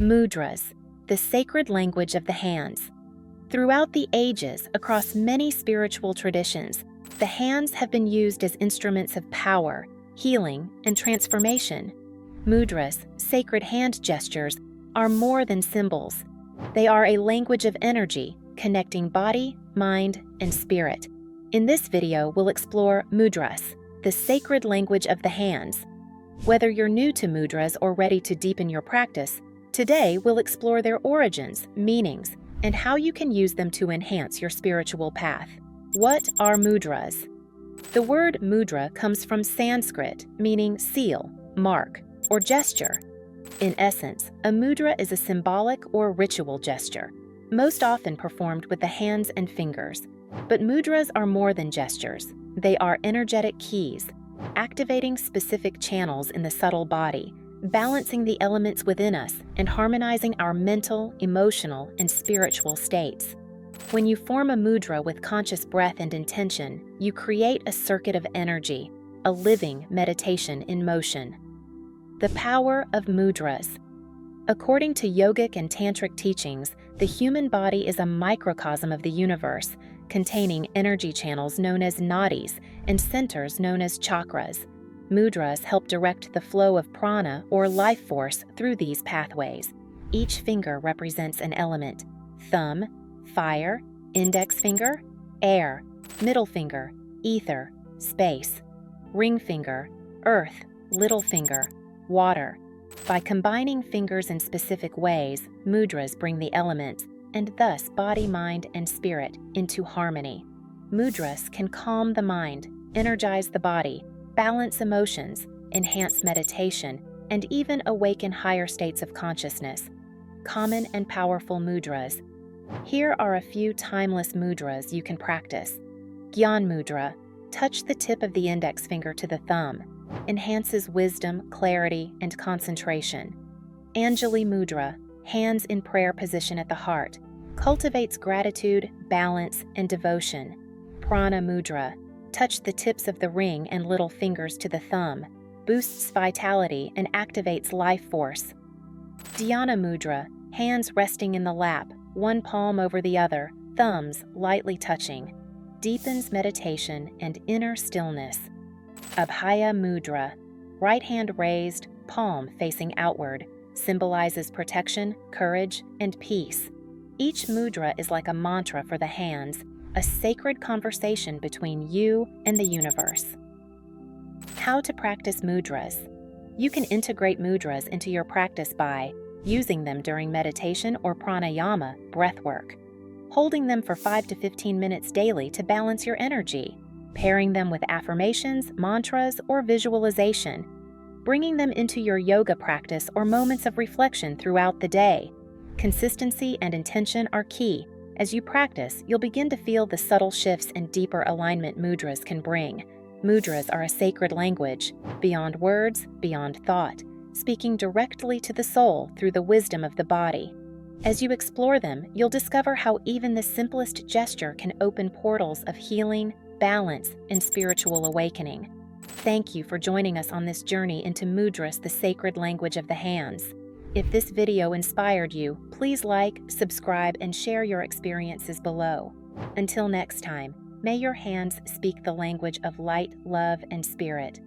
Mudras, the sacred language of the hands. Throughout the ages, across many spiritual traditions, the hands have been used as instruments of power, healing, and transformation. Mudras, sacred hand gestures, are more than symbols. They are a language of energy, connecting body, mind, and spirit. In this video, we'll explore mudras, the sacred language of the hands. Whether you're new to mudras or ready to deepen your practice, today we'll explore their origins, meanings, and how you can use them to enhance your spiritual path. What are mudras? The word mudra comes from Sanskrit, meaning seal, mark, or gesture. In essence, a mudra is a symbolic or ritual gesture, most often performed with the hands and fingers. But mudras are more than gestures. They are energetic keys, activating specific channels in the subtle body, balancing the elements within us, and harmonizing our mental, emotional, and spiritual states. When you form a mudra with conscious breath and intention, you create a circuit of energy, a living meditation in motion. The power of mudras. According to yogic and tantric teachings, the human body is a microcosm of the universe, containing energy channels known as nadis and centers known as chakras. Mudras help direct the flow of prana or life force through these pathways. Each finger represents an element: thumb, fire; index finger, air; middle finger, ether, space; ring finger, earth; little finger, water. By combining fingers in specific ways, mudras bring the elements, and thus body, mind, and spirit, into harmony. Mudras can calm the mind, energize the body, balance emotions, enhance meditation, and even awaken higher states of consciousness. Common and powerful mudras. Here are a few timeless mudras you can practice. Gyan mudra. Touch the tip of the index finger to the thumb. Enhances wisdom, clarity, and concentration. Anjali mudra. Hands in prayer position at the heart. Cultivates gratitude, balance, and devotion. Prana mudra. Touch the tips of the ring and little fingers to the thumb. Boosts vitality and activates life force. Dhyana mudra. Hands resting in the lap, one palm over the other, thumbs lightly touching. Deepens meditation and inner stillness. Abhaya mudra. Right hand raised, palm facing outward. Symbolizes protection, courage, and peace. Each mudra is like a mantra for the hands, a sacred conversation between you and the universe. How to practice mudras. You can integrate mudras into your practice by using them during meditation or pranayama, breathwork, holding them for 5 to 15 minutes daily to balance your energy, pairing them with affirmations, mantras, or visualization, bringing them into your yoga practice or moments of reflection throughout the day. Consistency and intention are key. As you practice, you'll begin to feel the subtle shifts and deeper alignment mudras can bring. Mudras are a sacred language, beyond words, beyond thought, speaking directly to the soul through the wisdom of the body. As you explore them, you'll discover how even the simplest gesture can open portals of healing, balance, and spiritual awakening. Thank you for joining us on this journey into mudras, the sacred language of the hands. If this video inspired you, please like, subscribe, and share your experiences below. Until next time, may your hands speak the language of light, love, and spirit.